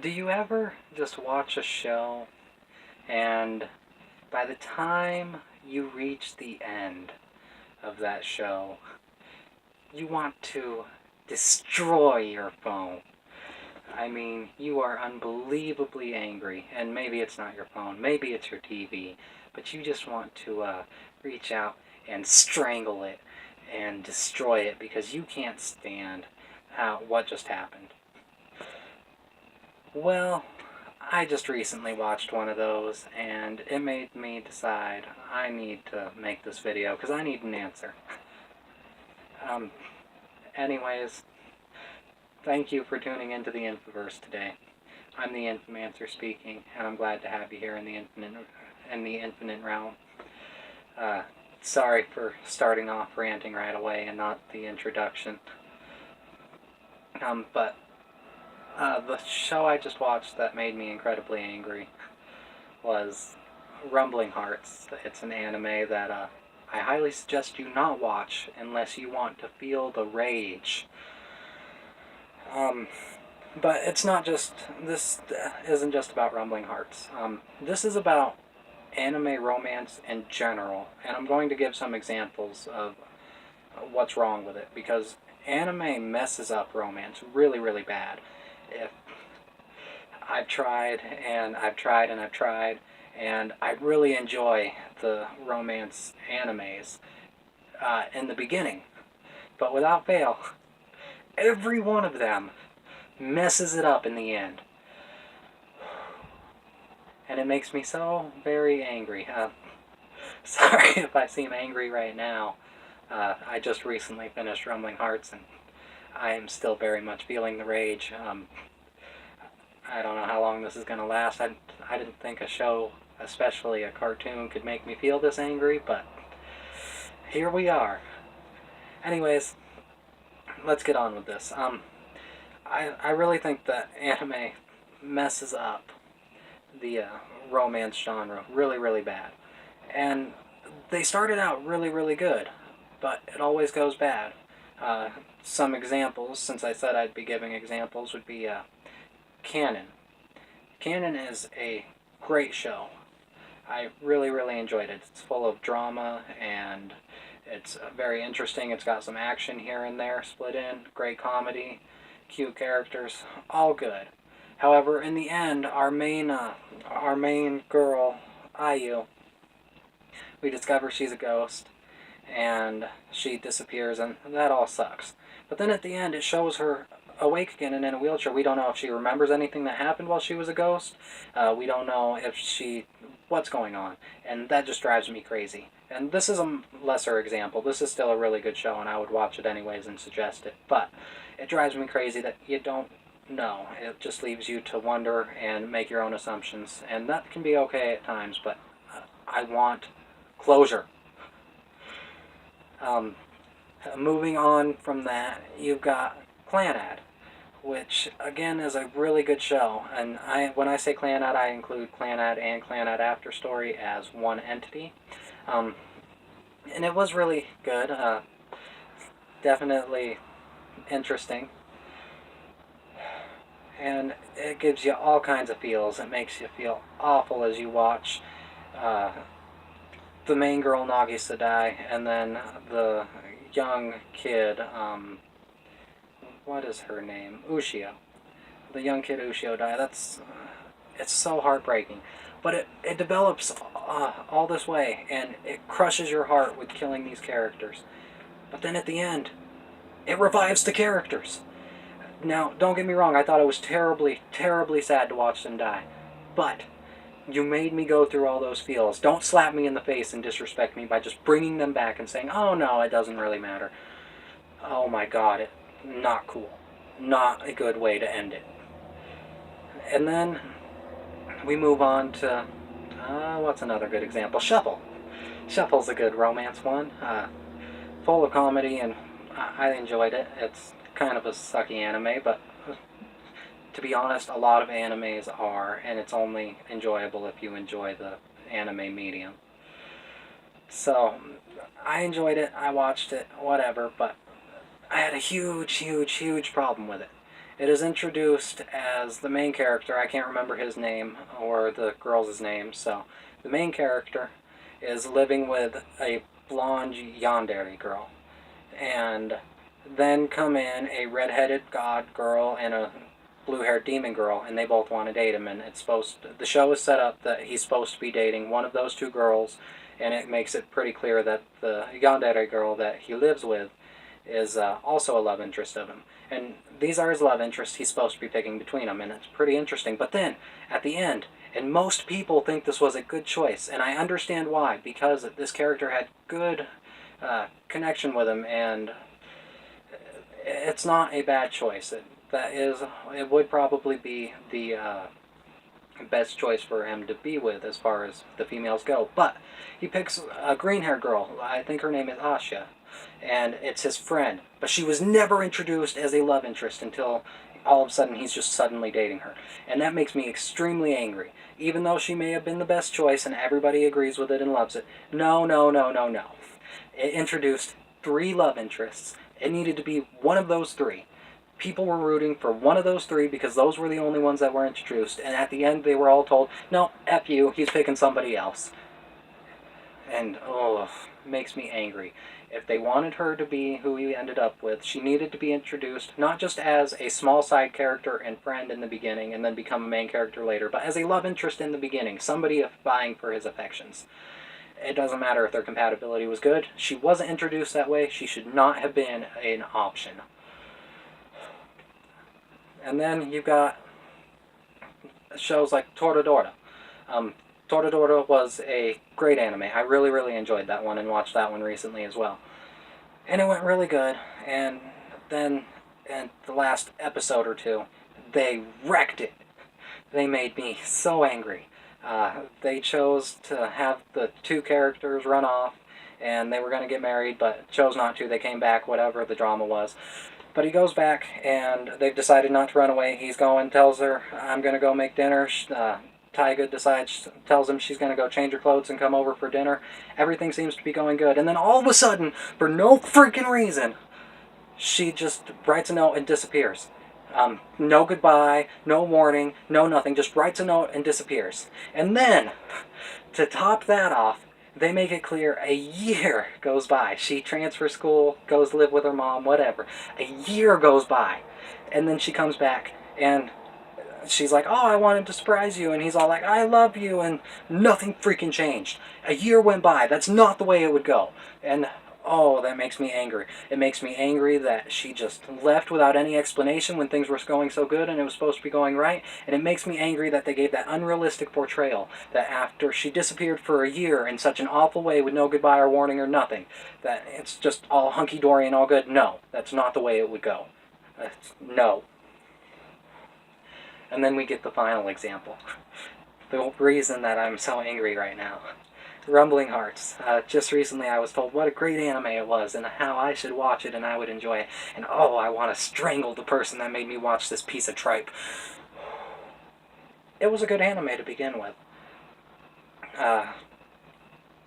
Do you ever just watch a show and by the time you reach the end of that show, you want to destroy your phone? I mean, you are unbelievably angry, and maybe it's not your phone, maybe it's your TV, but you just want to reach out and strangle it and destroy it because you can't stand what just happened. Well, I just recently watched one of those, and it made me decide I need to make this video because I need an answer. Um, anyways, thank you for tuning into the Infoverse today. I'm the Infomancer speaking, and I'm glad to have you here in the infinite realm. Sorry for starting off ranting right away and not the introduction. But the show I just watched that made me incredibly angry was Rumbling Hearts. It's an anime that I highly suggest you not watch unless you want to feel the rage. But it's not just, this isn't just about Rumbling Hearts. This is about anime romance in general, and I'm going to give some examples of what's wrong with it, because anime messes up romance really, really bad. If I've tried, and I've tried, and I've tried, and I really enjoy the romance animes in the beginning, but without fail, every one of them messes it up in the end. And it makes me so very angry. Sorry if I seem angry right now. I just recently finished Rumbling Hearts, and I am still very much feeling the rage. I don't know how long this is going to last. I didn't think a show, especially a cartoon, could make me feel this angry, but here we are. Anyways, let's get on with this. I really think that anime messes up the romance genre really, really bad. And they started out really, really good, but it always goes bad. Some examples, since I said I'd be giving examples, would be Canon. Canon is a great show. I really, really enjoyed it. It's full of drama, and it's very interesting. It's got some action here and there split in, great comedy, cute characters, all good. However, in the end, our main girl, Ayu, we discover she's a ghost, and she disappears, and that all sucks. But then at the end, it shows her awake again and in a wheelchair. We don't know if she remembers anything that happened while she was a ghost. We don't know if what's going on, and that just drives me crazy. And this is a lesser example. This is still a really good show, and I would watch it anyways and suggest it. But it drives me crazy that you don't know. It just leaves you to wonder and make your own assumptions, and that can be okay at times, but I want closure. Moving on from that, you've got Clanad, which again is a really good show. And when I say Clanad, I include Clanad and Clanad After Story as one entity. And it was really good. Definitely interesting. And it gives you all kinds of feels. It makes you feel awful as you watch the main girl Nagisa die, and then the young kid, what is her name? Ushio. The young kid Ushio die. It's so heartbreaking. But it develops all this way, and it crushes your heart with killing these characters. But then at the end, it revives the characters. Now, don't get me wrong, I thought it was terribly, terribly sad to watch them die. But you made me go through all those feels. Don't slap me in the face and disrespect me by just bringing them back and saying, oh no, it doesn't really matter. Oh my god, not cool. Not a good way to end it. And then we move on to, what's another good example? Shuffle. Shuffle's a good romance one. Full of comedy, and I enjoyed it. It's kind of a sucky anime, but to be honest, a lot of animes are, and it's only enjoyable if you enjoy the anime medium. So, I enjoyed it, I watched it, whatever, but I had a huge, huge, huge problem with it. It is introduced as the main character. I can't remember his name or the girl's name. So the main character is living with a blonde yandere girl, and then come in a redheaded god girl and a blue-haired demon girl, and they both want to date him. And the show is set up that he's supposed to be dating one of those two girls, and it makes it pretty clear that the yandere girl that he lives with is also a love interest of him. And these are his love interests he's supposed to be picking between them, and it's pretty interesting. But then, at the end, and most people think this was a good choice, and I understand why, because this character had good connection with him, and it's not a bad choice. It would probably be the best choice for him to be with as far as the females go. But he picks a green-haired girl. I think her name is Asha, and it's his friend. But she was never introduced as a love interest until all of a sudden he's just suddenly dating her. And that makes me extremely angry. Even though she may have been the best choice and everybody agrees with it and loves it. No, no, no, no, no. It introduced 3 love interests. It needed to be one of those 3. People were rooting for one of those 3 because those were the only ones that were introduced. And at the end, they were all told, no, F you, he's picking somebody else. And, oh, it makes me angry. If they wanted her to be who he ended up with, she needed to be introduced not just as a small side character and friend in the beginning and then become a main character later, but as a love interest in the beginning, somebody vying for his affections. It doesn't matter if their compatibility was good. She wasn't introduced that way. She should not have been an option. And then you've got shows like Toradora. Toradora was a great anime. I really, really enjoyed that one and watched that one recently as well. And it went really good. And then in the last episode or 2, they wrecked it. They made me so angry. They chose to have the 2 characters run off, and they were going to get married, but chose not to. They came back, whatever the drama was. But he goes back, and they've decided not to run away. He's going, tells her, I'm going to go make dinner. Taiga tells him she's going to go change her clothes and come over for dinner. Everything seems to be going good. And then all of a sudden, for no freaking reason, she just writes a note and disappears. No goodbye, no warning, no nothing, just writes a note and disappears. And then, to top that off, they make it clear a year goes by. She transfers school, goes live with her mom, whatever. A year goes by. And then she comes back and she's like, oh, I wanted to surprise you. And he's all like, I love you. And nothing freaking changed. A year went by. That's not the way it would go. And oh, that makes me angry. It makes me angry that she just left without any explanation when things were going so good and it was supposed to be going right. And it makes me angry that they gave that unrealistic portrayal that after she disappeared for a year in such an awful way with no goodbye or warning or nothing, that it's just all hunky-dory and all good. No, that's not the way it would go. No. And then we get the final example. The reason that I'm so angry right now. Rumbling Hearts. Just recently I was told what a great anime it was and how I should watch it and I would enjoy it. And oh, I want to strangle the person that made me watch this piece of tripe. It was a good anime to begin with.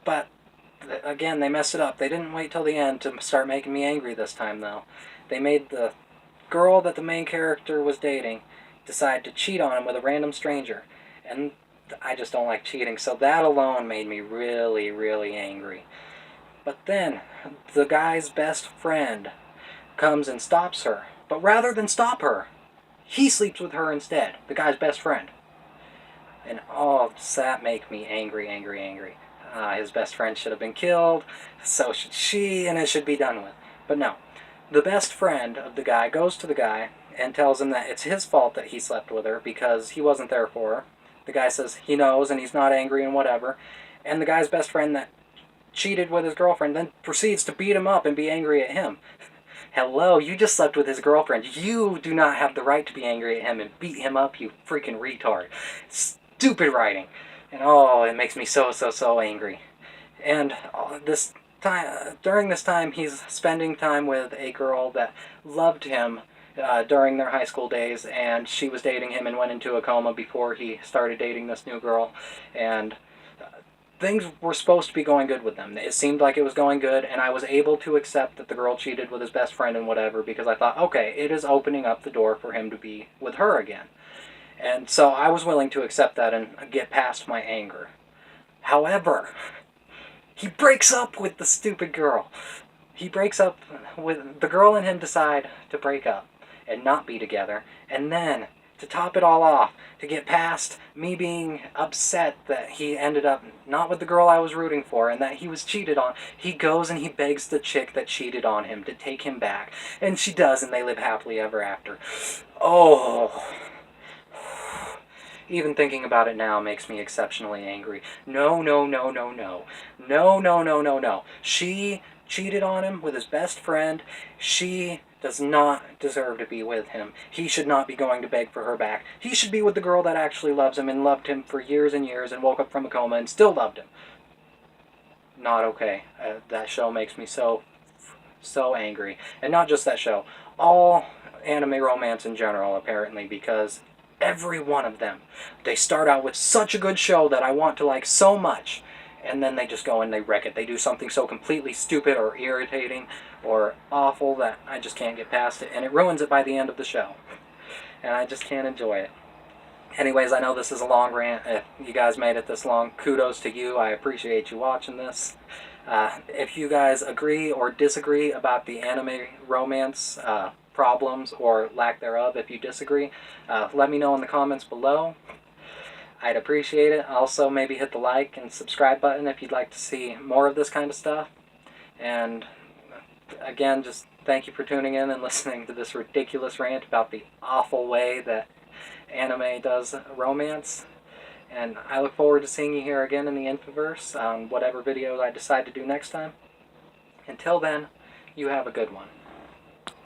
But, again, they messed it up. They didn't wait till the end to start making me angry this time, though. They made the girl that the main character was dating decide to cheat on him with a random stranger. And I just don't like cheating, so that alone made me really, really angry. But then, the guy's best friend comes and stops her. But rather than stop her, he sleeps with her instead, the guy's best friend. And oh, does that make me angry, angry, angry. His best friend should have been killed, so should she, and it should be done with. But no. The best friend of the guy goes to the guy and tells him that it's his fault that he slept with her because he wasn't there for her. The guy says he knows and he's not angry and whatever. And the guy's best friend that cheated with his girlfriend then proceeds to beat him up and be angry at him. Hello, you just slept with his girlfriend. You do not have the right to be angry at him and beat him up, you freaking retard. Stupid writing. And oh, it makes me so angry. And during this time, he's spending time with a girl that loved him during their high school days, and she was dating him and went into a coma before he started dating this new girl. And things were supposed to be going good with them. It seemed like it was going good, and I was able to accept that the girl cheated with his best friend and whatever, because I thought, okay, it is opening up the door for him to be with her again. And so I was willing to accept that and get past my anger. However, he breaks up with the stupid girl. He breaks up with the girl and him decide to break up and not be together. And then, to top it all off, to get past me being upset that he ended up not with the girl I was rooting for and that he was cheated on, he goes and he begs the chick that cheated on him to take him back. And she does, and they live happily ever after. Oh... Even thinking about it now makes me exceptionally angry. No, no, no, no, no. No, no, no, no, no. She cheated on him with his best friend. She does not deserve to be with him. He should not be going to beg for her back. He should be with the girl that actually loves him and loved him for years and years and woke up from a coma and still loved him. Not okay. That show makes me so angry. And not just that show. All anime romance in general, apparently, because every one of them, they start out with such a good show that I want to like so much, and then they just go and they wreck it. They do something so completely stupid or irritating or awful that I just can't get past it, and it ruins it by the end of the show. And I just can't enjoy it. Anyways, I know this is a long rant. If you guys made it this long, kudos to you. I appreciate you watching this. If you guys agree or disagree about the anime romance problems or lack thereof, if you disagree, let me know in the comments below. I'd appreciate it. Also, maybe hit the like and subscribe button if you'd like to see more of this kind of stuff. And again, just thank you for tuning in and listening to this ridiculous rant about the awful way that anime does romance. And I look forward to seeing you here again in the Infoverse on whatever videos I decide to do next time. Until then, you have a good one.